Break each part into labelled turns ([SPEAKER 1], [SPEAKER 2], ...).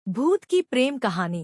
[SPEAKER 1] भूत की प्रेम कहानी।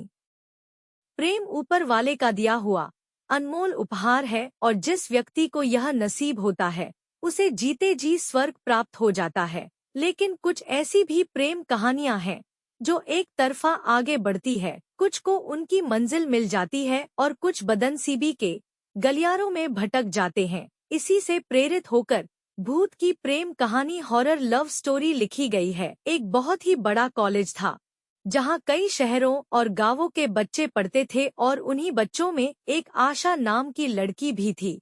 [SPEAKER 1] प्रेम ऊपर वाले का दिया हुआ अनमोल उपहार है और जिस व्यक्ति को यह नसीब होता है उसे जीते जी स्वर्ग प्राप्त हो जाता है। लेकिन कुछ ऐसी भी प्रेम कहानियां हैं जो एक तरफा आगे बढ़ती है, कुछ को उनकी मंजिल मिल जाती है और कुछ बदनसीबी के गलियारों में भटक जाते हैं। इसी से प्रेरित होकर भूत की प्रेम कहानी हॉरर लव स्टोरी लिखी गई है। एक बहुत ही बड़ा कॉलेज था जहां कई शहरों और गांवों के बच्चे पढ़ते थे और उन्हीं बच्चों में एक आशा नाम की लड़की भी थी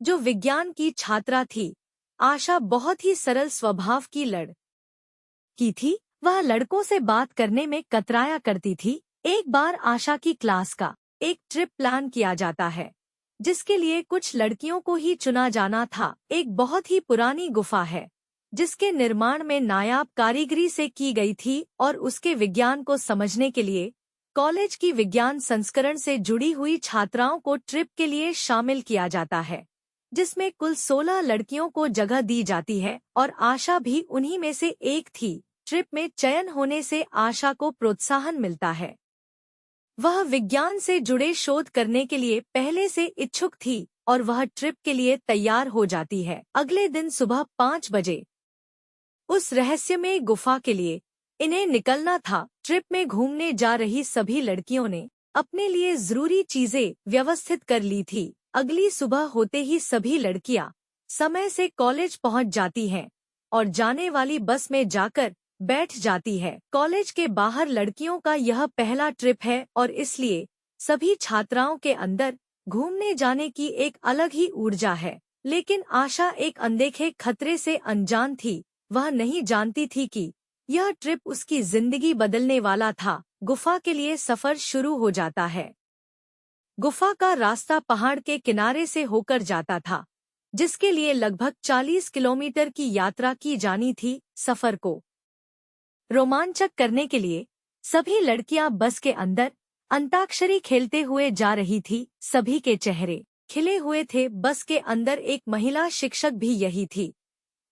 [SPEAKER 1] जो विज्ञान की छात्रा थी। आशा बहुत ही सरल स्वभाव की लड़की थी। वह लड़कों से बात करने में कतराया करती थी। एक बार आशा की क्लास का एक ट्रिप प्लान किया जाता है जिसके लिए कुछ लड़कियों को ही चुना जाना था। एक बहुत ही पुरानी गुफा है जिसके निर्माण में नायाब कारीगरी से की गई थी और उसके विज्ञान को समझने के लिए कॉलेज की विज्ञान संस्करण से जुड़ी हुई छात्राओं को ट्रिप के लिए शामिल किया जाता है, जिसमें कुल 16 लड़कियों को जगह दी जाती है और आशा भी उन्हीं में से एक थी। ट्रिप में चयन होने से आशा को प्रोत्साहन मिलता है। वह विज्ञान से जुड़े शोध करने के लिए पहले से इच्छुक थी और वह ट्रिप के लिए तैयार हो जाती है। अगले दिन सुबह 5 बजे उस रहस्यमय गुफा के लिए इन्हें निकलना था। ट्रिप में घूमने जा रही सभी लड़कियों ने अपने लिए जरूरी चीजें व्यवस्थित कर ली थी। अगली सुबह होते ही सभी लड़कियां समय से कॉलेज पहुंच जाती हैं और जाने वाली बस में जाकर बैठ जाती है। कॉलेज के बाहर लड़कियों का यह पहला ट्रिप है और इसलिए सभी छात्राओं के अंदर घूमने जाने की एक अलग ही ऊर्जा है। लेकिन आशा एक अनदेखे खतरे से अनजान थी। वह नहीं जानती थी कि यह ट्रिप उसकी जिंदगी बदलने वाला था। गुफा के लिए सफर शुरू हो जाता है। गुफा का रास्ता पहाड़ के किनारे से होकर जाता था जिसके लिए लगभग 40 किलोमीटर की यात्रा की जानी थी। सफर को रोमांचक करने के लिए सभी लड़कियां बस के अंदर अंताक्षरी खेलते हुए जा रही थी। सभी के चेहरे खिले हुए थे। बस के अंदर एक महिला शिक्षक भी यही थी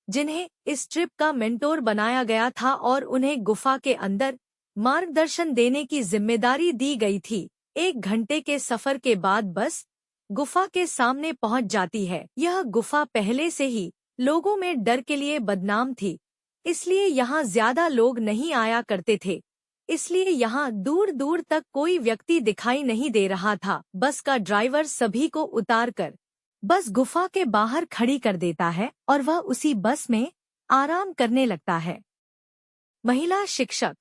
[SPEAKER 1] जिन्हें इस ट्रिप का मेंटोर बनाया गया था और उन्हें गुफा के अंदर मार्गदर्शन देने की जिम्मेदारी दी गई थी। 1 घंटे के सफर के बाद बस गुफा के सामने पहुंच जाती है। यह गुफा पहले से ही लोगों में डर के लिए बदनाम थी, इसलिए यहाँ ज्यादा लोग नहीं आया करते थे। इसलिए यहाँ दूर दूर तक कोई व्यक्ति दिखाई नहीं दे रहा था। बस का ड्राइवर सभी को उतारकर बस गुफा के बाहर खड़ी कर देता है और वह उसी बस में आराम करने लगता है। महिला शिक्षक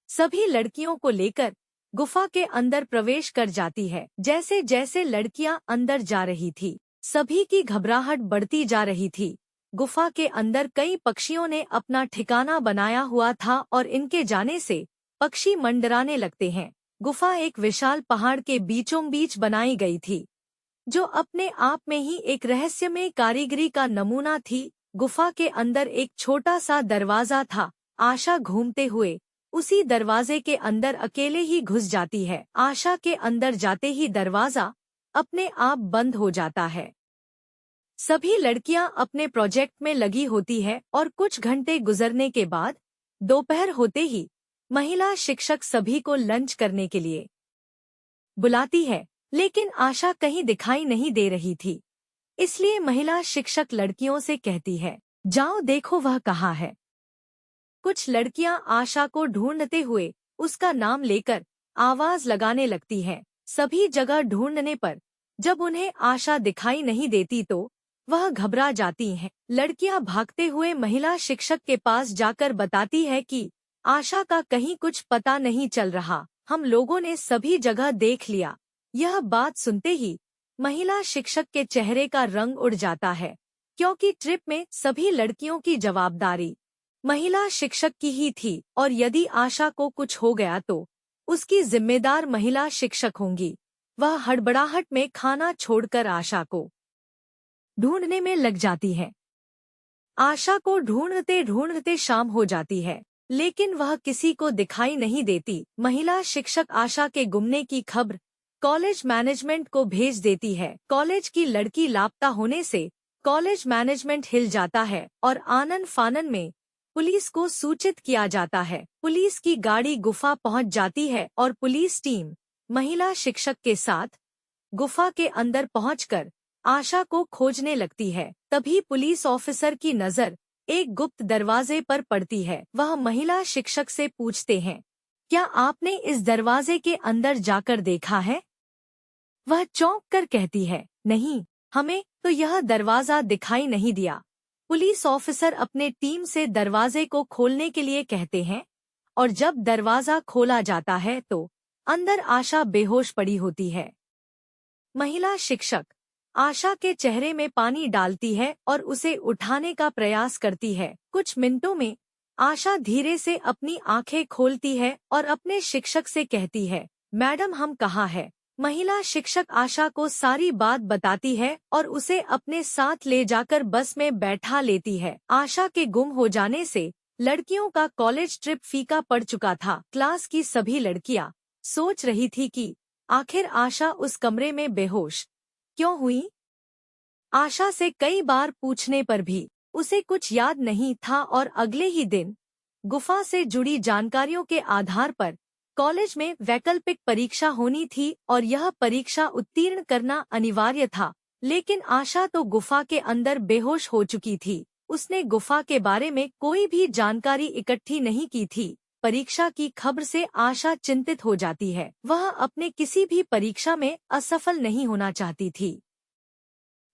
[SPEAKER 1] सभी लड़कियों को लेकर गुफा के अंदर प्रवेश कर जाती है। जैसे जैसे लड़कियां अंदर जा रही थी सभी की घबराहट बढ़ती जा रही थी। गुफा के अंदर कई पक्षियों ने अपना ठिकाना बनाया हुआ था और इनके जाने से पक्षी मंडराने लगते हैं। गुफा एक विशाल पहाड़ के बीचों बीच बनाई गई थी जो अपने आप में ही एक रहस्यमय कारीगरी का नमूना थी। गुफा के अंदर एक छोटा सा दरवाजा था। आशा घूमते हुए उसी दरवाजे के अंदर अकेले ही घुस जाती है। आशा के अंदर जाते ही दरवाजा अपने आप बंद हो जाता है। सभी लड़कियां अपने प्रोजेक्ट में लगी होती है और कुछ घंटे गुजरने के बाद दोपहर होते ही महिला शिक्षक सभी को लंच करने के लिए बुलाती है, लेकिन आशा कहीं दिखाई नहीं दे रही थी। इसलिए महिला शिक्षक लड़कियों से कहती है, जाओ देखो वह कहाँ है। कुछ लड़कियां आशा को ढूंढते हुए उसका नाम लेकर आवाज लगाने लगती हैं। सभी जगह ढूंढने पर जब उन्हें आशा दिखाई नहीं देती तो वह घबरा जाती हैं। लड़कियां भागते हुए महिला शिक्षक के पास जाकर बताती है कि आशा का कहीं कुछ पता नहीं चल रहा, हम लोगों ने सभी जगह देख लिया। यह बात सुनते ही महिला शिक्षक के चेहरे का रंग उड़ जाता है, क्योंकि ट्रिप में सभी लड़कियों की जवाबदारी महिला शिक्षक की ही थी और यदि आशा को कुछ हो गया तो उसकी जिम्मेदार महिला शिक्षक होंगी। वह हड़बड़ाहट में खाना छोड़कर आशा को ढूंढने में लग जाती है। आशा को ढूंढते ढूंढते शाम हो जाती है, लेकिन वह किसी को दिखाई नहीं देती। महिला शिक्षक आशा के गुमने की खबर कॉलेज मैनेजमेंट को भेज देती है। कॉलेज की लड़की लापता होने से कॉलेज मैनेजमेंट हिल जाता है और आनन फानन में पुलिस को सूचित किया जाता है। पुलिस की गाड़ी गुफा पहुंच जाती है और पुलिस टीम महिला शिक्षक के साथ गुफा के अंदर पहुंचकर आशा को खोजने लगती है। तभी पुलिस ऑफिसर की नजर एक गुप्त दरवाजे पर पड़ती है। वह महिला शिक्षक से पूछते हैं, क्या आपने इस दरवाजे के अंदर जाकर देखा है? वह चौंक कर कहती है, नहीं, हमें तो यह दरवाजा दिखाई नहीं दिया। पुलिस ऑफिसर अपने टीम से दरवाजे को खोलने के लिए कहते हैं और जब दरवाजा खोला जाता है तो अंदर आशा बेहोश पड़ी होती है। महिला शिक्षक आशा के चेहरे में पानी डालती है और उसे उठाने का प्रयास करती है। कुछ मिनटों में आशा धीरे से अपनी आंखें खोलती है और अपने शिक्षक से कहती है, मैडम हम कहाँ हैं? महिला शिक्षक आशा को सारी बात बताती है और उसे अपने साथ ले जाकर बस में बैठा लेती है। आशा के गुम हो जाने से लड़कियों का कॉलेज ट्रिप फीका पड़ चुका था। क्लास की सभी लड़कियां सोच रही थी कि आखिर आशा उस कमरे में बेहोश क्यों हुई? आशा से कई बार पूछने पर भी उसे कुछ याद नहीं था और अगले ही दिन गुफा से जुड़ी जानकारियों के आधार पर कॉलेज में वैकल्पिक परीक्षा होनी थी और यह परीक्षा उत्तीर्ण करना अनिवार्य था। लेकिन आशा तो गुफा के अंदर बेहोश हो चुकी थी। उसने गुफा के बारे में कोई भी जानकारी इकट्ठी नहीं की थी। परीक्षा की खबर से आशा चिंतित हो जाती है। वह अपने किसी भी परीक्षा में असफल नहीं होना चाहती थी।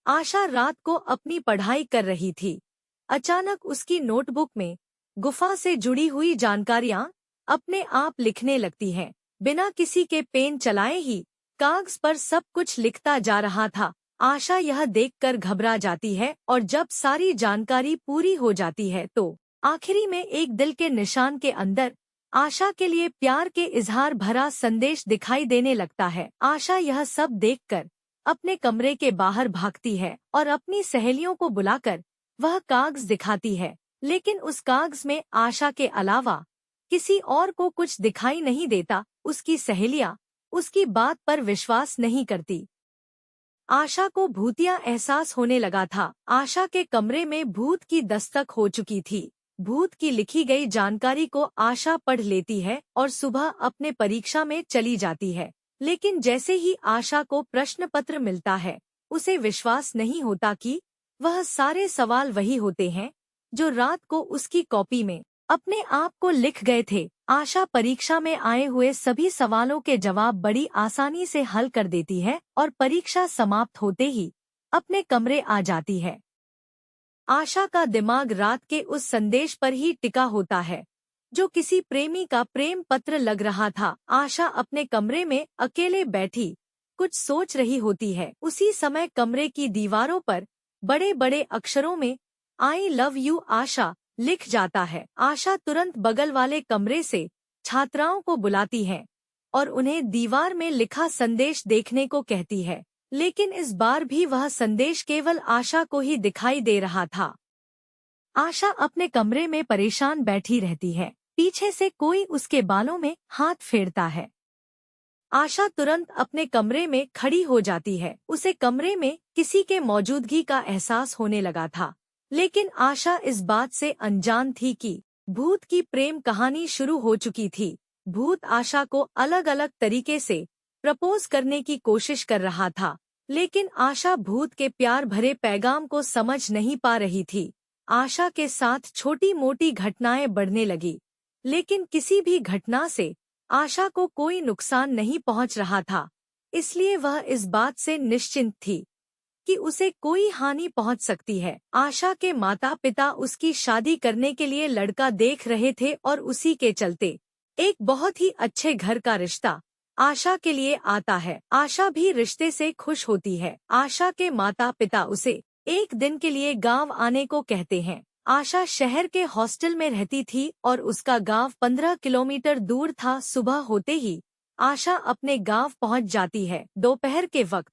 [SPEAKER 1] आशा रात को अपनी पढ़ाई कर रही थी। अचानक उसकी नोटबुक में गुफा से जुड़ी हुई जानकारियां अपने आप लिखने लगती हैं। बिना किसी के पेन चलाए ही कागज पर सब कुछ लिखता जा रहा था। आशा यह देखकर घबरा जाती है और जब सारी जानकारी पूरी हो जाती है तो आखिरी में एक दिल के निशान के अंदर आशा के लिए प्यार के इजहार भरा संदेश दिखाई देने लगता है। आशा यह सब देखकर अपने कमरे के बाहर भागती है और अपनी सहेलियों को बुलाकर वह कागज दिखाती है। लेकिन उस कागज में आशा के अलावा किसी और को कुछ दिखाई नहीं देता। उसकी सहेलियां उसकी बात पर विश्वास नहीं करती। आशा को भूतिया एहसास होने लगा था। आशा के कमरे में भूत की दस्तक हो चुकी थी। भूत की लिखी गई जानकारी को आशा पढ़ लेती है और सुबह अपने परीक्षा में चली जाती है। लेकिन जैसे ही आशा को प्रश्न पत्र मिलता है उसे विश्वास नहीं होता कि वह सारे सवाल वही होते हैं जो रात को उसकी कॉपी में अपने आप को लिख गए थे। आशा परीक्षा में आए हुए सभी सवालों के जवाब बड़ी आसानी से हल कर देती है और परीक्षा समाप्त होते ही अपने कमरे आ जाती है। आशा का दिमाग रात के उस संदेश पर ही टिका होता है जो किसी प्रेमी का प्रेम पत्र लग रहा था। आशा अपने कमरे में अकेले बैठी कुछ सोच रही होती है। उसी समय कमरे की दीवारों पर बड़े बड़े अक्षरों में आई लव यू आशा लिख जाता है। आशा तुरंत बगल वाले कमरे से छात्राओं को बुलाती है और उन्हें दीवार में लिखा संदेश देखने को कहती है। लेकिन इस बार भी वह संदेश केवल आशा को ही दिखाई दे रहा था। आशा अपने कमरे में परेशान बैठी रहती है। पीछे से कोई उसके बालों में हाथ फेरता है। आशा तुरंत अपने कमरे में खड़ी हो जाती है। उसे कमरे में किसी के मौजूदगी का एहसास होने लगा था। लेकिन आशा इस बात से अनजान थी कि भूत की प्रेम कहानी शुरू हो चुकी थी। भूत आशा को अलग अलग तरीके से प्रपोज करने की कोशिश कर रहा था। लेकिन आशा भूत के प्यार भरे पैगाम को समझ नहीं पा रही थी। आशा के साथ छोटी मोटी घटनाएं बढ़ने लगी, लेकिन किसी भी घटना से आशा को कोई नुकसान नहीं पहुंच रहा था। इसलिए वह इस बात से निश्चिंत थी कि उसे कोई हानि पहुंच सकती है। आशा के माता पिता उसकी शादी करने के लिए लड़का देख रहे थे और उसी के चलते एक बहुत ही अच्छे घर का रिश्ता आशा के लिए आता है। आशा भी रिश्ते से खुश होती है। आशा के माता पिता उसे एक दिन के लिए गांव आने को कहते हैं। आशा शहर के हॉस्टल में रहती थी और उसका गांव 15 किलोमीटर दूर था। सुबह होते ही आशा अपने गांव पहुंच जाती है। दोपहर के वक्त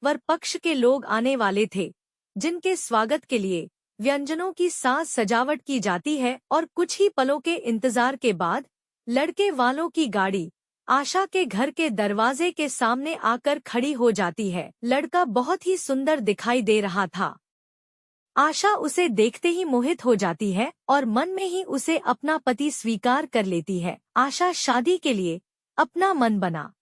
[SPEAKER 1] वर पक्ष के लोग आने वाले थे, जिनके स्वागत के लिए व्यंजनों की साज सजावट की जाती है और कुछ ही पलों के इंतजार के बाद लड़के वालों की गाड़ी आशा के घर के दरवाजे के सामने आकर खड़ी हो जाती है। लड़का बहुत ही सुंदर दिखाई दे रहा था। आशा उसे देखते ही मोहित हो जाती है और मन में ही उसे अपना पति स्वीकार कर लेती है। आशा शादी के लिए अपना मन बना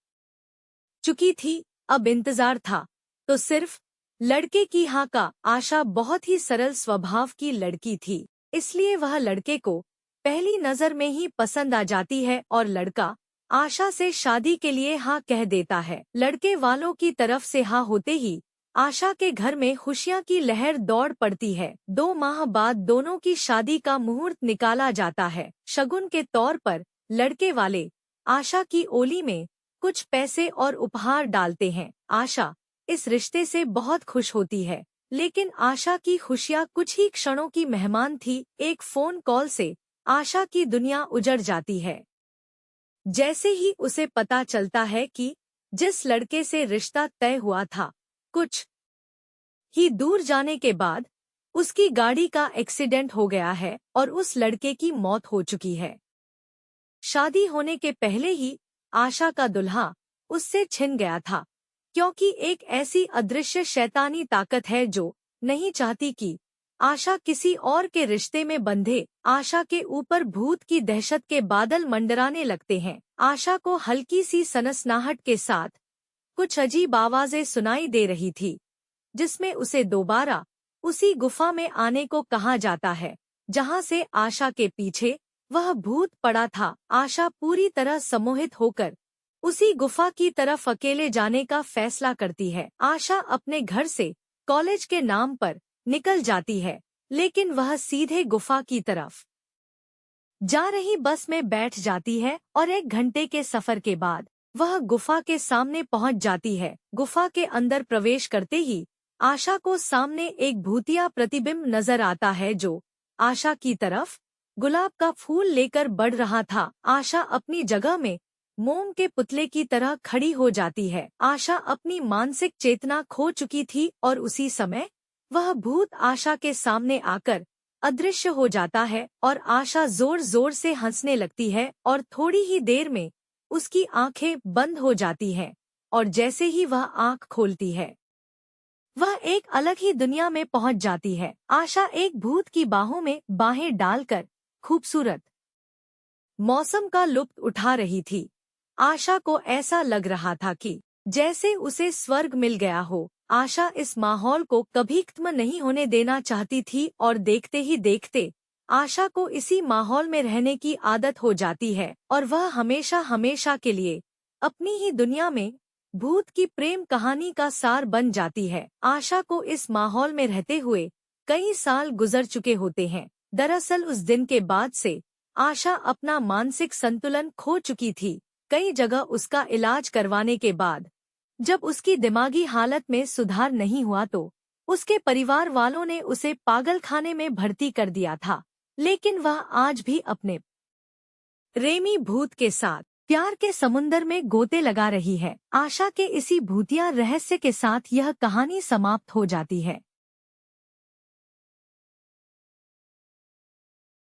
[SPEAKER 1] चुकी थी, अब इंतजार था तो सिर्फ लड़के की हाँ का। आशा बहुत ही सरल स्वभाव की लड़की थी, इसलिए वह लड़के को पहली नजर में ही पसंद आ जाती है और लड़का आशा से शादी के लिए हाँ कह देता है। लड़के वालों की तरफ से हाँ होते ही आशा के घर में खुशियां की लहर दौड़ पड़ती है। 2 माह बाद दोनों की शादी का मुहूर्त निकाला जाता है। शगुन के तौर पर लड़के वाले आशा की ओली में कुछ पैसे और उपहार डालते हैं। आशा इस रिश्ते से बहुत खुश होती है, लेकिन आशा की खुशियां कुछ ही क्षणों की मेहमान थी। एक फोन कॉल से आशा की दुनिया उजड़ जाती है। जैसे ही उसे पता चलता है कि जिस लड़के से रिश्ता तय हुआ था, कुछ ही दूर जाने के बाद उसकी गाड़ी का एक्सीडेंट हो गया है और उस लड़के की मौत हो चुकी है। शादी होने के पहले ही आशा का दुल्हा उससे छिन गया था, क्योंकि एक ऐसी अदृश्य शैतानी ताकत है जो नहीं चाहती कि आशा किसी और के रिश्ते में बंधे। आशा के ऊपर भूत की दहशत के बादल मंडराने लगते हैं। आशा को हल्की सी सनसनाहट के साथ कुछ अजीब आवाजें सुनाई दे रही थी, जिसमें उसे दोबारा उसी गुफा में आने को कहा जाता है जहां से आशा के पीछे वह भूत पड़ा था। आशा पूरी तरह सम्मोहित होकर उसी गुफा की तरफ अकेले जाने का फैसला करती है। आशा अपने घर से कॉलेज के नाम पर निकल जाती है, लेकिन वह सीधे गुफा की तरफ जा रही बस में बैठ जाती है और 1 घंटे के सफर के बाद वह गुफा के सामने पहुंच जाती है। गुफा के अंदर प्रवेश करते ही आशा को सामने एक भूतिया प्रतिबिंब नजर आता है जो आशा की तरफ गुलाब का फूल लेकर बढ़ रहा था। आशा अपनी जगह में मोम के पुतले की तरह खड़ी हो जाती है। आशा अपनी मानसिक चेतना खो चुकी थी और उसी समय वह भूत आशा के सामने आकर अदृश्य हो जाता है और आशा जोर जोर से हंसने लगती है और थोड़ी ही देर में उसकी आंखें बंद हो जाती हैं और जैसे ही वह आंख खोलती है वह एक अलग ही दुनिया में पहुंच जाती है। आशा एक भूत की बाहों में बाहें डालकर खूबसूरत मौसम का लुत्फ उठा रही थी। आशा को ऐसा लग रहा था कि जैसे उसे स्वर्ग मिल गया हो। आशा इस माहौल को कभी खत्म नहीं होने देना चाहती थी और देखते ही देखते आशा को इसी माहौल में रहने की आदत हो जाती है और वह हमेशा हमेशा के लिए अपनी ही दुनिया में भूत की प्रेम कहानी का सार बन जाती है। आशा को इस माहौल में रहते हुए कई साल गुजर चुके होते हैं। दरअसल उस दिन के बाद से आशा अपना मानसिक संतुलन खो चुकी थी। कई जगह उसका इलाज करवाने के बाद जब उसकी दिमागी हालत में सुधार नहीं हुआ तो उसके परिवार वालों ने उसे पागलखाने में भर्ती कर दिया था, लेकिन वह आज भी अपने प्रेमी भूत के साथ प्यार के समुंदर में गोते लगा रही है। आशा के इसी भूतिया रहस्य के साथ यह कहानी समाप्त हो जाती है।